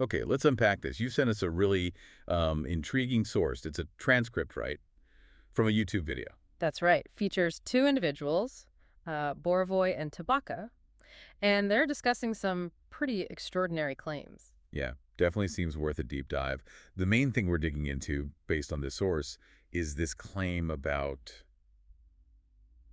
Okay, let's unpack this. You sent us a really intriguing source. It's a transcript, right, from a YouTube video. That's right. Features two individuals, Borovoi and Tabakh, and they're discussing some pretty extraordinary claims. Yeah, definitely seems worth a deep dive. The main thing we're digging into, based on this source, is this claim about,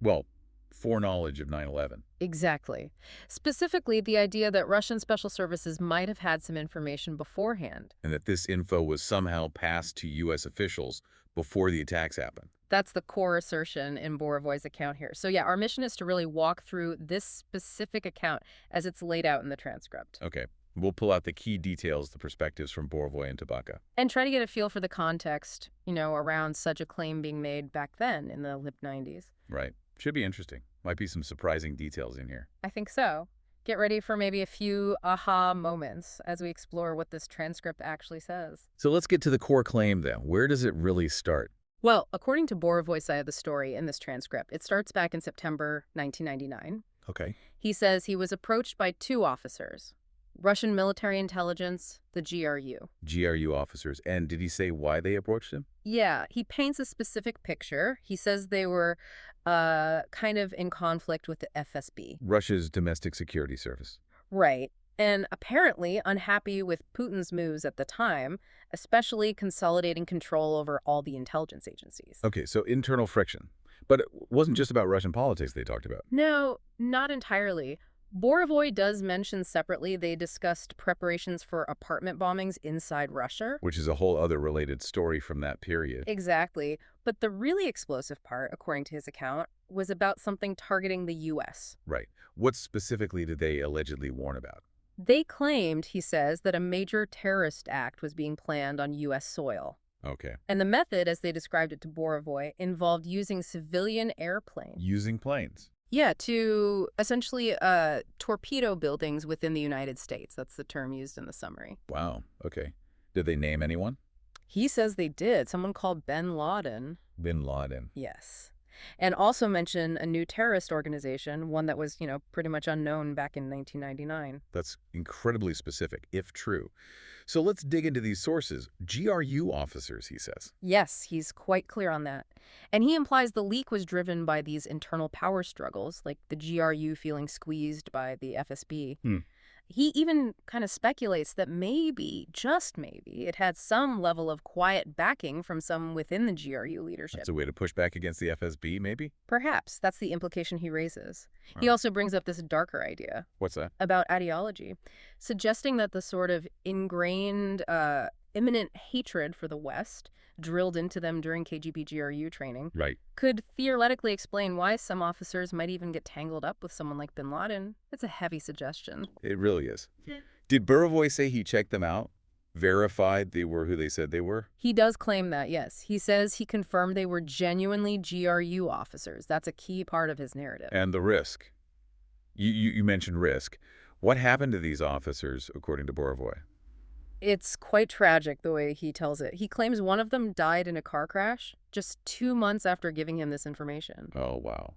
well, foreknowledge of 9/11. Exactly. Specifically, the idea that Russian special services might have had some information beforehand. And that this info was somehow passed to U.S. officials before the attacks happened. That's the core assertion in Borovoi's account here. So yeah, our mission is to really walk through this specific account as it's laid out in the transcript. Okay, we'll pull out the key details, the perspectives from Borovoi and Tabakh. And try to get a feel for the context, around such a claim being made back then in the late 90s. Right. Should be interesting. Might be some surprising details in here. I think so. Get ready for maybe a few aha moments as we explore what this transcript actually says. So let's get to the core claim, then. Where does it really start? Well, according to Borovoi's side of the story in this transcript, it starts back in September 1999. Okay. He says he was approached by two officers, Russian military intelligence, the GRU. GRU officers. And did he say why they approached him? Yeah, he paints a specific picture. He says they were kind of in conflict with the FSB. Russia's Domestic Security Service. Right. And apparently unhappy with Putin's moves at the time, especially consolidating control over all the intelligence agencies. Okay, so internal friction. But it wasn't just about Russian politics they talked about. No, not entirely. Borovoi does mention separately they discussed preparations for apartment bombings inside Russia. Which is a whole other related story from that period. Exactly. But the really explosive part, according to his account, was about something targeting the U.S. Right. What specifically did they allegedly warn about? They claimed, he says, that a major terrorist act was being planned on U.S. soil. Okay. And the method, as they described it to Borovoi, involved using civilian airplanes. Using planes. Yeah, to essentially torpedo buildings within the United States. That's the term used in the summary. Wow. Okay. Did they name anyone? He says they did. Someone called bin Laden. Bin Laden. Yes. And also mention a new terrorist organization, one that was, pretty much unknown back in 1999. That's incredibly specific, if true. So let's dig into these sources. GRU officers, he says. Yes, he's quite clear on that. And he implies the leak was driven by these internal power struggles, like the GRU feeling squeezed by the FSB. He even kind of speculates that maybe, just maybe, it had some level of quiet backing from some within the GRU leadership. That's a way to push back against the FSB, maybe? Perhaps. That's the implication he raises. Huh. He also brings up this darker idea. What's that? About ideology, suggesting that the sort of ingrained, imminent hatred for the West drilled into them during KGB GRU training could theoretically explain why some officers might even get tangled up with someone like bin Laden. It's a heavy suggestion. It really is. Did Borovoi say he checked them out? Verified they were who they said they were? He does claim that, yes. He says he confirmed they were genuinely GRU officers. That's a key part of his narrative. And the risk. You mentioned risk. What happened to these officers, according to Borovoi? It's quite tragic the way he tells it. He claims one of them died in a car crash just 2 months after giving him this information. Oh, wow.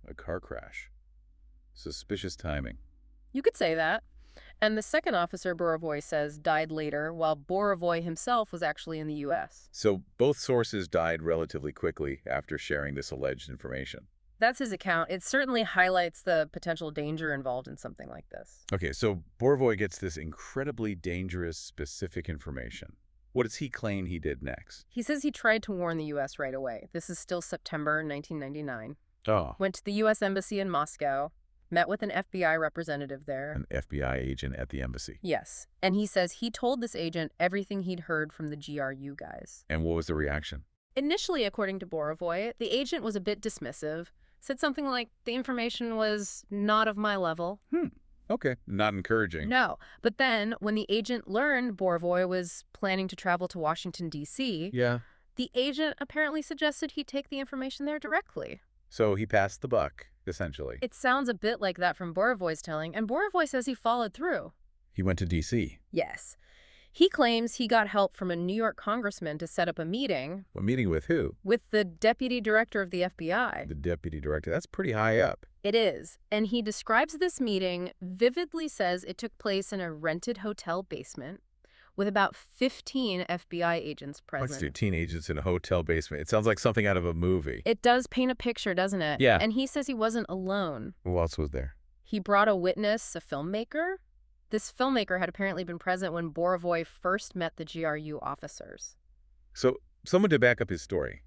A car crash. Suspicious timing. You could say that. And the second officer, Borovoi says, died later, while Borovoi himself was actually in the U.S. So both sources died relatively quickly after sharing this alleged information. That's his account. It certainly highlights the potential danger involved in something like this. Okay, so Borovoi gets this incredibly dangerous, specific information. What does he claim he did next? He says he tried to warn the U.S. right away. This is still September 1999. Oh. Went to the U.S. Embassy in Moscow, met with an FBI representative there. An FBI agent at the embassy. Yes. And he says he told this agent everything he'd heard from the GRU guys. And what was the reaction? Initially, according to Borovoi, the agent was a bit dismissive. Said something like, the information was not of my level. Okay. Not encouraging. No. But then, when the agent learned Borovoi was planning to travel to Washington, D.C., the agent apparently suggested he take the information there directly. So he passed the buck, essentially. It sounds a bit like that from Borovoi's telling, and Borovoi says he followed through. He went to D.C.? Yes. He claims he got help from a New York congressman to set up a meeting. A meeting with who? With the deputy director of the FBI. The deputy director. That's pretty high up. It is. And he describes this meeting, vividly says it took place in a rented hotel basement, with about 15 FBI agents Let's do present. teen agents in a hotel basement. It sounds like something out of a movie. It does paint a picture, doesn't it? Yeah. And he says he wasn't alone. Who else was there? He brought a witness, a filmmaker. This filmmaker had apparently been present when Borovoi first met the GRU officers. So someone to back up his story.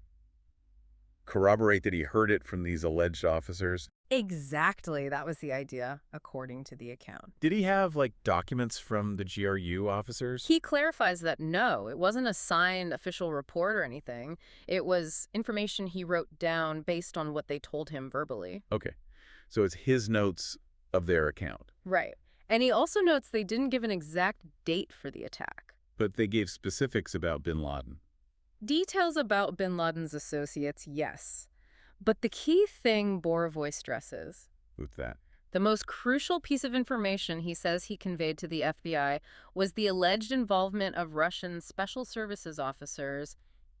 Corroborate that he heard it from these alleged officers. Exactly. That was the idea, according to the account. Did he have, like, documents from the GRU officers? He clarifies that no, it wasn't a signed official report or anything. It was information he wrote down based on what they told him verbally. Okay. So it's his notes of their account. Right. And he also notes they didn't give an exact date for the attack. But they gave specifics about bin Laden. Details about bin Laden's associates, yes. But the key thing Borovoi stresses, Who's that? the most crucial piece of information he says he conveyed to the FBI, was the alleged involvement of Russian special services officers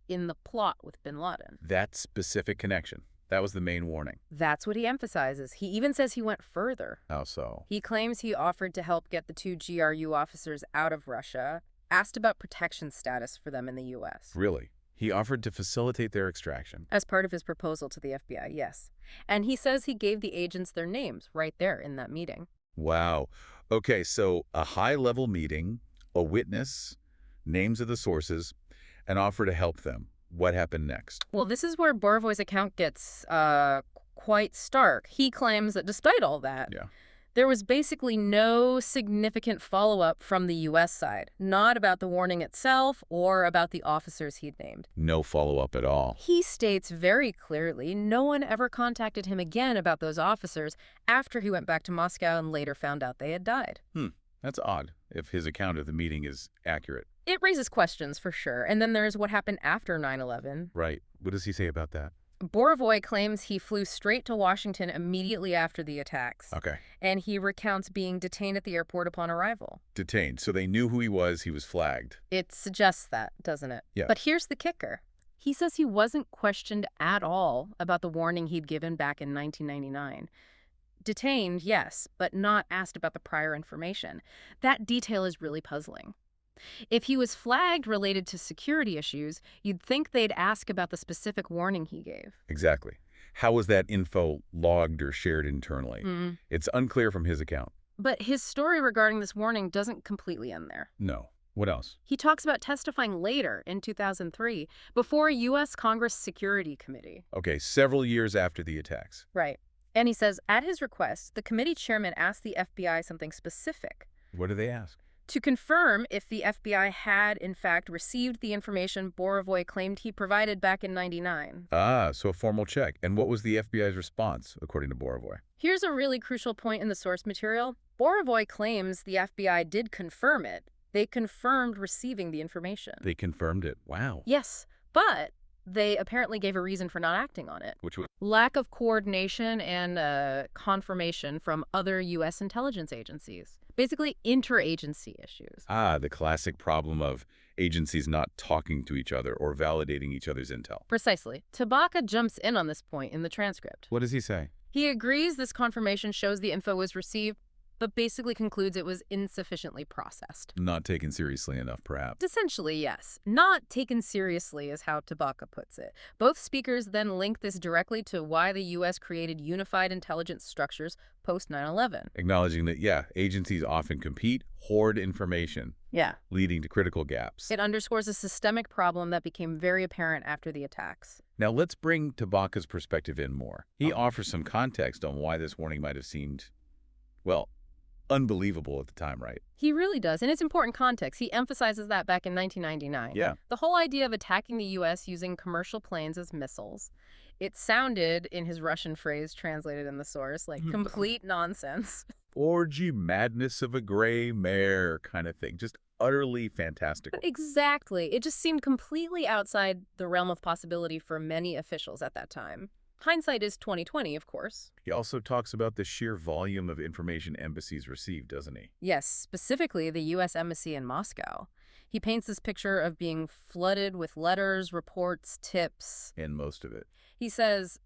in the plot with bin Laden. That specific connection. That was the main warning. That's what he emphasizes. He even says he went further. How so? He claims he offered to help get the 2 GRU officers out of Russia, asked about protection status for them in the U.S. Really? He offered to facilitate their extraction. As part of his proposal to the FBI, yes. And he says he gave the agents their names right there in that meeting. Wow. Okay, so a high-level meeting, a witness, names of the sources, an offer to help them. What happened next? Well, this is where Borovoi's account gets quite stark. He claims that despite all that, there was basically no significant follow-up from the U.S. side, not about the warning itself or about the officers he'd named. No follow-up at all. He states very clearly no one ever contacted him again about those officers after he went back to Moscow and later found out they had died. That's odd, if his account of the meeting is accurate. It raises questions, for sure. And then there's what happened after 9/11. Right. What does he say about that? Borovoi claims he flew straight to Washington immediately after the attacks. Okay. And he recounts being detained at the airport upon arrival. Detained. So they knew who he was flagged. It suggests that, doesn't it? Yeah. But here's the kicker. He says he wasn't questioned at all about the warning he'd given back in 1999. Detained, yes, but not asked about the prior information. That detail is really puzzling. If he was flagged related to security issues, you'd think they'd ask about the specific warning he gave. Exactly. How was that info logged or shared internally? It's unclear from his account. But his story regarding this warning doesn't completely end there. No. What else? He talks about testifying later, in 2003, before a U.S. Congress Security Committee. Okay, several years after the attacks. Right. And he says, at his request, the committee chairman asked the FBI something specific. What did they ask? To confirm if the FBI had, in fact, received the information Borovoi claimed he provided back in 99. Ah, so a formal check. And what was the FBI's response, according to Borovoi? Here's a really crucial point in the source material. Borovoi claims the FBI did confirm it. They confirmed receiving the information. They confirmed it. Wow. Yes, but they apparently gave a reason for not acting on it. Which was? Lack of coordination and confirmation from other U.S. intelligence agencies. Basically, interagency issues. Ah, the classic problem of agencies not talking to each other or validating each other's intel. Precisely. Tabach jumps in on this point in the transcript. What does he say? He agrees this confirmation shows the info was received, but basically concludes it was insufficiently processed. Not taken seriously enough, perhaps. Essentially, yes. Not taken seriously is how Tabach puts it. Both speakers then link this directly to why the U.S. created unified intelligence structures post 9/11. Acknowledging that, agencies often compete, hoard information. Yeah. Leading to critical gaps. It underscores a systemic problem that became very apparent after the attacks. Now let's bring Tabach's perspective in more. He offers some context on why this warning might have seemed, well, unbelievable at the time, right? He really does, and it's important context. He emphasizes that back in 1999. Yeah. The whole idea of attacking the U.S. using commercial planes as missiles, it sounded, in his Russian phrase translated in the source, like complete nonsense. Orgy madness of a gray mare kind of thing. Just utterly fantastical. Exactly. It just seemed completely outside the realm of possibility for many officials at that time. Hindsight is 20/20, of course. He also talks about the sheer volume of information embassies receive, doesn't he? Yes, specifically the U.S. Embassy in Moscow. He paints this picture of being flooded with letters, reports, tips. And most of it. He says,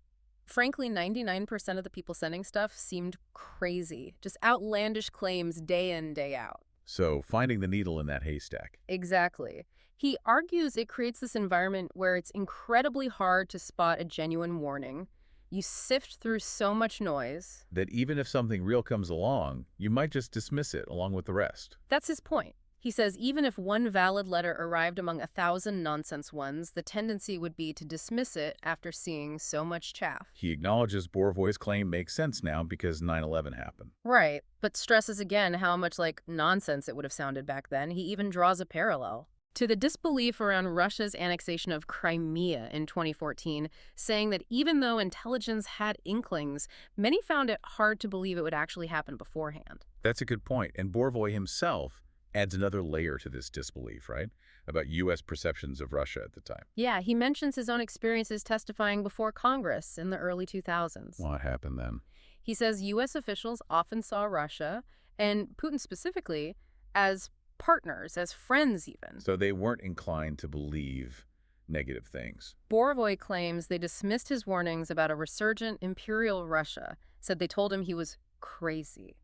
frankly, 99% of the people sending stuff seemed crazy. Just outlandish claims day in, day out. So finding the needle in that haystack. Exactly. He argues it creates this environment where it's incredibly hard to spot a genuine warning. You sift through so much noise. That even if something real comes along, you might just dismiss it along with the rest. That's his point. He says even if one valid letter arrived among 1,000 nonsense ones, the tendency would be to dismiss it after seeing so much chaff. He acknowledges Borovoi's claim makes sense now because 9/11 happened. Right, but stresses again how much like nonsense it would have sounded back then. He even draws a parallel to the disbelief around Russia's annexation of Crimea in 2014, saying that even though intelligence had inklings, many found it hard to believe it would actually happen beforehand. That's a good point. And Borovoi himself adds another layer to this disbelief, right? About U.S. perceptions of Russia at the time. Yeah, he mentions his own experiences testifying before Congress in the early 2000s. What happened then? He says U.S. officials often saw Russia, and Putin specifically, as partners, as friends even. So they weren't inclined to believe negative things. Borovoi claims they dismissed his warnings about a resurgent imperial Russia, said they told him he was crazy.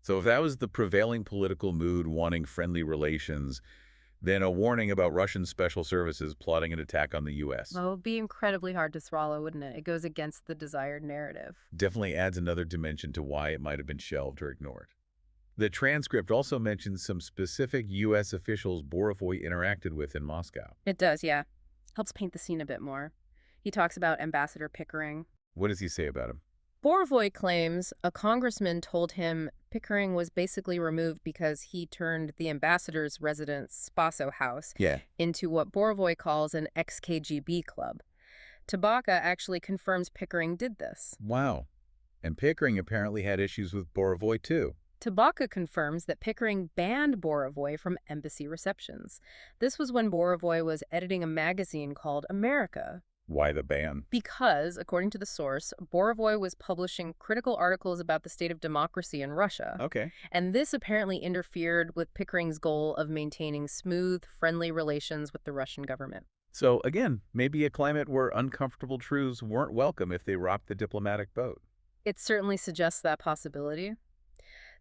So if that was the prevailing political mood wanting friendly relations, then a warning about Russian special services plotting an attack on the U.S. Well, it would be incredibly hard to swallow, wouldn't it? It goes against the desired narrative. Definitely adds another dimension to why it might have been shelved or ignored. The transcript also mentions some specific U.S. officials Borovoi interacted with in Moscow. It does, yeah. Helps paint the scene a bit more. He talks about Ambassador Pickering. What does he say about him? Borovoi claims a congressman told him Pickering was basically removed because he turned the ambassador's residence, Spaso House, into what Borovoi calls an ex-KGB club. Tabach actually confirms Pickering did this. Wow. And Pickering apparently had issues with Borovoi too. Tabach confirms that Pickering banned Borovoi from embassy receptions. This was when Borovoi was editing a magazine called America. Why the ban? Because, according to the source, Borovoi was publishing critical articles about the state of democracy in Russia. Okay. And this apparently interfered with Pickering's goal of maintaining smooth, friendly relations with the Russian government. So, again, maybe a climate where uncomfortable truths weren't welcome if they rocked the diplomatic boat. It certainly suggests that possibility.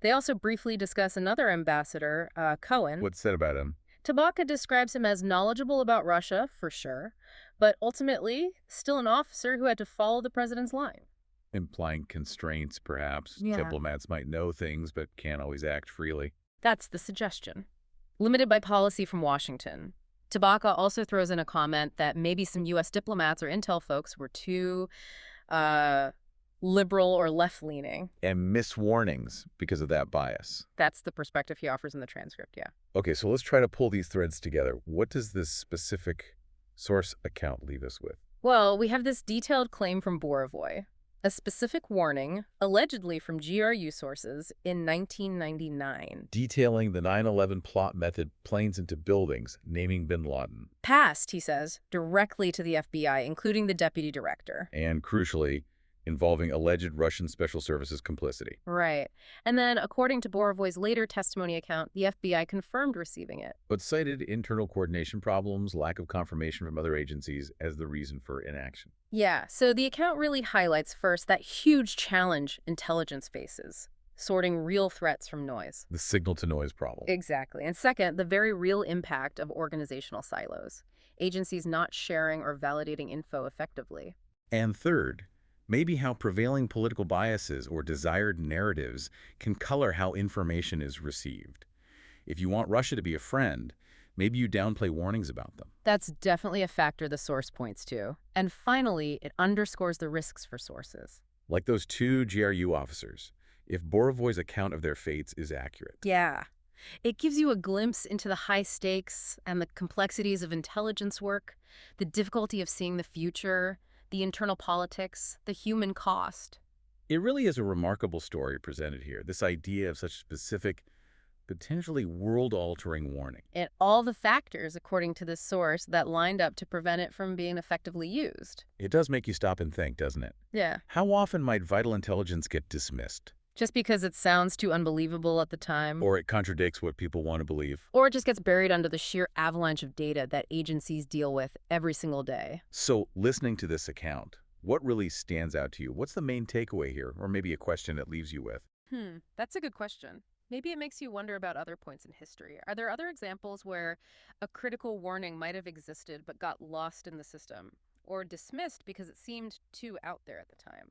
They also briefly discuss another ambassador, Cohen. What's said about him? Tabach describes him as knowledgeable about Russia, for sure, but ultimately still an officer who had to follow the president's line. Implying constraints, perhaps. Yeah. Diplomats might know things, but can't always act freely. That's the suggestion. Limited by policy from Washington. Tabach also throws in a comment that maybe some U.S. diplomats or intel folks were too liberal or left-leaning. And miss warnings because of that bias. That's the perspective he offers in the transcript, yeah. Okay, so let's try to pull these threads together. What does this specific source account leave us with? Well, we have this detailed claim from Borovoi, a specific warning, allegedly from GRU sources, in 1999. Detailing the 9/11 plot method planes into buildings, naming bin Laden. Passed, he says, directly to the FBI, including the deputy director. And crucially, involving alleged Russian Special Services complicity. Right. And then, according to Borovoi's later testimony account, the FBI confirmed receiving it. But cited internal coordination problems, lack of confirmation from other agencies as the reason for inaction. Yeah, so the account really highlights first that huge challenge intelligence faces, sorting real threats from noise. The signal-to-noise problem. Exactly. And second, the very real impact of organizational silos, agencies not sharing or validating info effectively. And third, maybe how prevailing political biases or desired narratives can color how information is received. If you want Russia to be a friend, maybe you downplay warnings about them. That's definitely a factor the source points to. And finally, it underscores the risks for sources. Like those two GRU officers, if Borovoi's account of their fates is accurate. Yeah. It gives you a glimpse into the high stakes and the complexities of intelligence work, the difficulty of seeing the future, the internal politics, the human cost. It really is a remarkable story presented here, this idea of such specific, potentially world-altering warning. And all the factors, according to this source, that lined up to prevent it from being effectively used. It does make you stop and think, doesn't it? Yeah. How often might vital intelligence get dismissed? Just because it sounds too unbelievable at the time. Or it contradicts what people want to believe. Or it just gets buried under the sheer avalanche of data that agencies deal with every single day. So, listening to this account, what really stands out to you? What's the main takeaway here? Or maybe a question it leaves you with? That's a good question. Maybe it makes you wonder about other points in history. Are there other examples where a critical warning might have existed but got lost in the system or dismissed because it seemed too out there at the time?